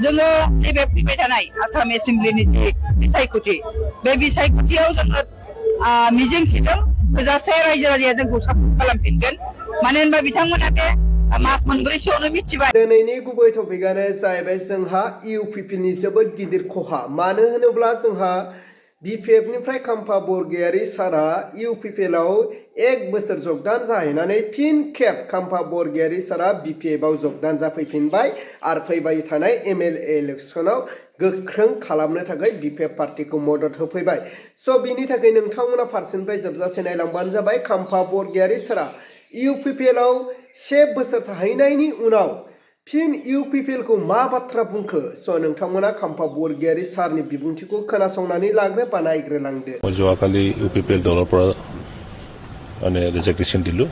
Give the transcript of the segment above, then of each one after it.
जोङो नैबे फैबाय थानाय आसाम एसेम्ब्लिनि बिसायख'थि बे बिसायख'थियाव जोङो मिजिं थिदों थोजासे रायजो राजाया जोंखौ सापर्ट खालामफिनगोन मानो होनबा बिथांमोना बे मास मोनब्रैसोआवनो मिथिबाय। दिनैनि गुबै टपिकआनो जाहैबाय जोंहा इउपिपिएलनि जोबोद गिदिर खहा। मानो होनोब्ला जोंहा बिपिएफनिफ्राय खाम्फा बरगयारी सारा इउपिपिएलआव 1 बोसोर जगदान जाहैनानै फिन खेब खाम्फा बरगयारी सारा बिपिएफआव जगदान जाफैफिनबाय आरो फैबाय थानाय एमएलए इलेक्सनाव गोख्रों खालामनो थाखाय बिपिएफ पार्टिखौ मदद होफैबाय। स' बिनि थाखाय नोंथांमोना फारसेनिफ्राय जोबजासे नायलांबानो जाबाय। खाम्फा बरगयारी सारा इउपिपिएलआव 1 बोसोर थाहैनायनि उनाव फिन इउपिपिएलखौ मा बाथ्रा बुंखो? स' नोंथांमोना खाम्फा बरगयारी सारनि बिबुंथिखौ खोनासंनानै लाग्रो बा नायग्रोलांदो। যোৱাকালি ইউপিপিএল দলৰ পৰা মানে ৰিজাৰ্ভেশ্যন দিলোঁ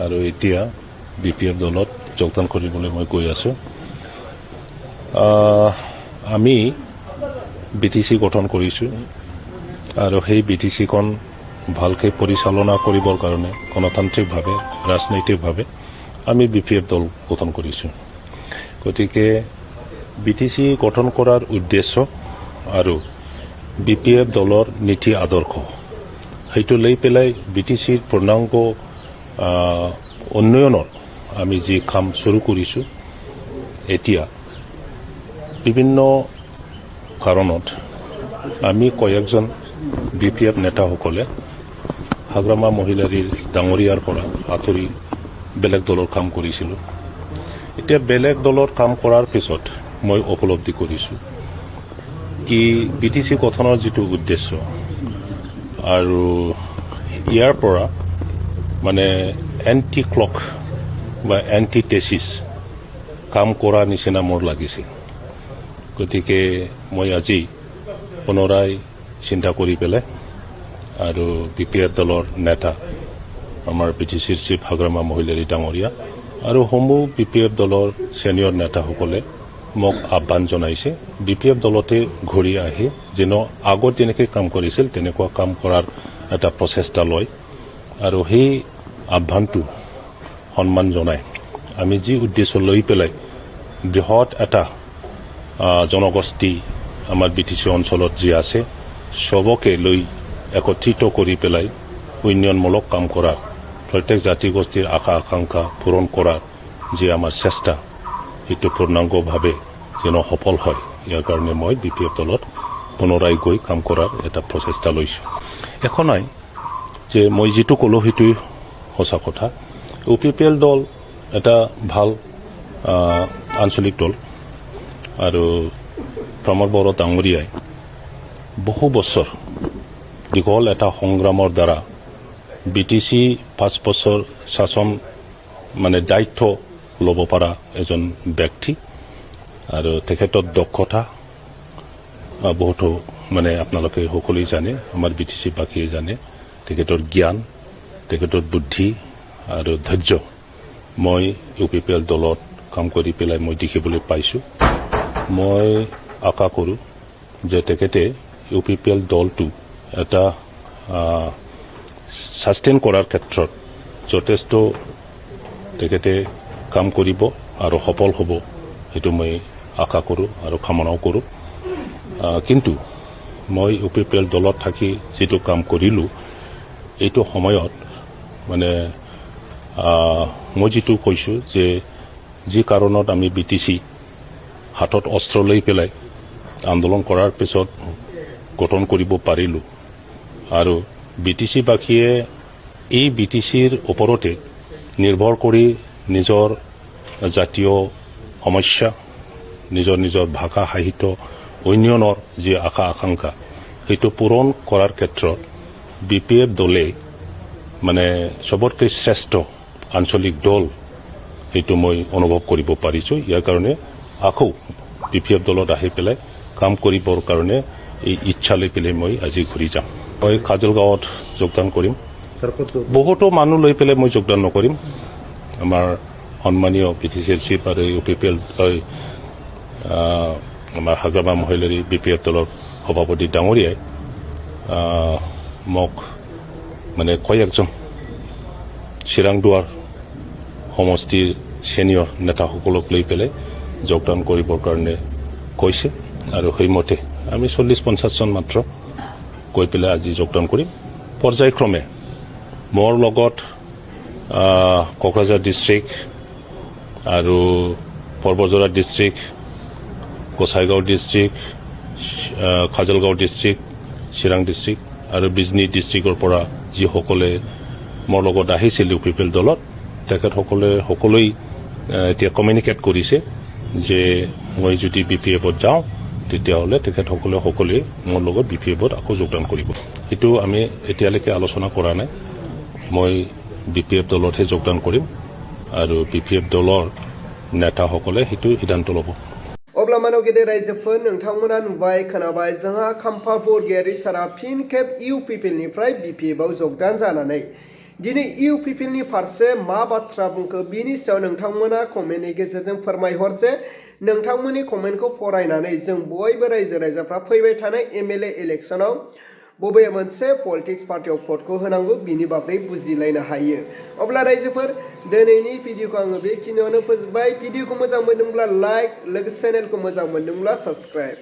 আৰু এতিয়া বিপিএফ দলত যোগদান কৰিবলৈ মই গৈ আছোঁ। আমি বিটিচি গঠন কৰিছোঁ আৰু সেই বিটিচিখন ভালকৈ পৰিচালনা কৰিবৰ কাৰণে গণতান্ত্ৰিকভাৱে ৰাজনৈতিকভাৱে আমি বিপিএফ দল গঠন কৰিছোঁ। গতিকে বিটিচি গঠন কৰাৰ উদ্দেশ্য আৰু বিপিএফ দলৰ নীতি আদৰ্শ সেইটো লৈ পেলাই বিটিচিৰ পূৰ্ণাংগ উন্নয়নৰ আমি যি কাম শুৰু কৰিছোঁ। এতিয়া বিভিন্ন কাৰণত আমি কয়েকজন বিপিএফ নেতাসকলে হাগ্ৰামা মহিলাৰীৰ ডাঙৰীয়াৰ পৰা আঁতৰি বেলেগ দলৰ কাম কৰিছিলোঁ। এতিয়া বেলেগ দলৰ কাম কৰাৰ পিছত মই উপলব্ধি কৰিছোঁ কি বিটিচি গঠনৰ যিটো উদ্দেশ্য আৰু ইয়াৰ পৰা মানে এণ্টি ক্লক বা এণ্টি টেচিছ কাম কৰা নিচিনা মোৰ লাগিছিল। গতিকে মই আজি পুনৰাই চিন্তা কৰি পেলাই আৰু বিপিএফ দলৰ নেতা আমাৰ বিটিচিৰ চিফ হাগ্ৰামা মহিলাৰী ডাঙৰীয়া আৰু সমূহ বিপিএফ দলৰ ছিনিয়ৰ নেতাসকলে মোক আহ্বান জনাইছে বিপিএফ দলতে ঘূৰি আহি যেন আগত যেনেকৈ কাম কৰিছিল তেনেকুৱা কাম কৰাৰ এটা প্ৰচেষ্টা লয় আৰু সেই আহ্বানটো সন্মান জনাই আমি যি উদ্দেশ্য লৈ পেলাই বৃহৎ এটা জনগোষ্ঠী আমাৰ বিটিচি অঞ্চলত যি আছে সবকে লৈ একত্ৰিত কৰি পেলাই উন্নয়নমূলক কাম কৰাৰ প্ৰত্যেক জাতি গোষ্ঠীৰ আশা আকাংক্ষা পূৰণ কৰাৰ যি আমাৰ চেষ্টা সেইটো পূৰ্ণাংগভাৱে যেন সফল হয় ইয়াৰ কাৰণে মই বিপিএফ দলত পুনৰাই গৈ কাম কৰাৰ এটা প্ৰচেষ্টা লৈছোঁ। এখনাই যে মই যিটো ক'লোঁ সেইটোৱে সঁচা কথা। ইউপিপিএল দল এটা ভাল আঞ্চলিক দল আৰু প্ৰমোদ বড়ো ডাঙৰীয়াই বহু বছৰ দীঘল এটা সংগ্ৰামৰ দ্বাৰা বিটিচি 5 বছৰ শাসন মানে দায়িত্ব ল'ব পৰা এজন ব্যক্তি আৰু তেখেতৰ দক্ষতা বহুতো মানে আপোনালোকে সকলোৱে জানে আমাৰ বিটিচি বাকীয়ে জানে তেখেতৰ জ্ঞান তেখেতৰ বুদ্ধি আৰু ধৈৰ্য মই ইউপিপিএল দলত কাম কৰি পেলাই মই দেখিবলৈ পাইছোঁ। মই আশা কৰোঁ যে তেখেতে ইউপিপিএল দলটো এটা সাষ্টেইন কৰাৰ ক্ষেত্ৰত যথেষ্ট তেখেতে কাম কৰিব আৰু সফল হ'ব সেইটো মই আশা কৰোঁ আৰু কামনাও কৰোঁ। কিন্তু মই ইউপিপিএল দলত থাকি যিটো কাম কৰিলোঁ এইটো সময়ত মানে মই যিটো কৈছোঁ যে যি কাৰণত আমি বিটিচি হাতত অস্ত্ৰ লৈ পেলাই আন্দোলন কৰাৰ পিছত গঠন কৰিব পাৰিলোঁ আৰু বিটিচিবাসীয়ে এই বিটিচিৰ ওপৰতে নিৰ্ভৰ কৰি নিজৰ জাতীয় সমস্যা নিজৰ নিজৰ ভাষা সাহিত্য উন্নয়নৰ যি আশা আকাংক্ষা সেইটো পূৰণ কৰাৰ ক্ষেত্ৰত বিপিএফ দলে মানে সবতকৈ শ্ৰেষ্ঠ আঞ্চলিক দল সেইটো মই অনুভৱ কৰিব পাৰিছোঁ। ইয়াৰ কাৰণে আকৌ বিপিএফ দলত আহি পেলাই কাম কৰিবৰ কাৰণে এই ইচ্ছা লৈ পেলাই মই আজি ঘূৰি যাম। মই কাজলগাঁৱত যোগদান কৰিম। বহুতো মানুহ লৈ পেলাই মই যোগদান নকৰিম। আমাৰ সন্মানীয় বিটিচিৰ চিফ আৰু ইউপিপিএল আমাৰ হাগ্ৰামা মহিলাৰী বিপিএফ দলৰ সভাপতি ডাঙৰীয়াই মোক মানে কয়েকজন চিৰাংদুৱাৰ সমষ্টিৰ ছিনিয়ৰ নেতাসকলক লৈ পেলাই যোগদান কৰিবৰ কাৰণে কৈছে আৰু সেইমতে আমি 40-50 জন মাত্ৰ গৈ পেলাই আজি যোগদান কৰিম পৰ্যায়ক্ৰমে মোৰ লগত কোকৰাঝাৰ ডিষ্ট্ৰিক্ট আৰু Parbatjhora district Gossaigaon district Kajalgaon district Chirang district আৰু বিজনী ডিষ্ট্ৰিক্টৰ পৰা যিসকলে মোৰ লগত আহিছিল ইউপিপিএল দলত তেখেতসকলে সকলোৱে এতিয়া কমিউনিকেট কৰিছে যে মই যদি বিপিএফত যাওঁ তেতিয়াহ'লে তেখেতসকলে সকলোৱে মোৰ লগত বিপিএফত আকৌ যোগদান কৰিব সেইটো আমি এতিয়ালৈকে আলোচনা কৰা নাই মই বিপিএফ দলতহে যোগদান কৰিম আৰু বিপিএফ দলৰ নেতাসকলে সেইটো সিদ্ধান্ত ল'ব अब्ला मानव गेदेर रायजोफोर नोंथांमोना नुबाय खोनाबाय जोंहा खाम्फा बरगयारि सारा फिन खेब इउपिपिएलनिफ्राय बिपिएफआव जगदान जानानै दिनै इउपिपिएलनि फारसे मा बाथ्रा बुंखो बिनि सायाव नोंथांमोना कमेन्टनि गेजेरजों फोरमायहरसे नोंथांमोननि कमेन्टखौ फरायनानै जों बयबो रायजो राजाफ्रा फैबाय थानाय एमएलए इलेक्शनाव बबे मोनसे पलिटिक्स पार्टियाव भटखौ होनांगौ बिनि बागै बुजिलायनो हायो अब्ला रायजोफोर दिनैनि भिडिअखौ आङो बेखिनियावनो फोजोबबाय भिडिअखौ मोजां मोनदोंब्ला लाइक लोगोसे चेनेलखौ मोजां मोनदोंब्ला साबस्क्राइब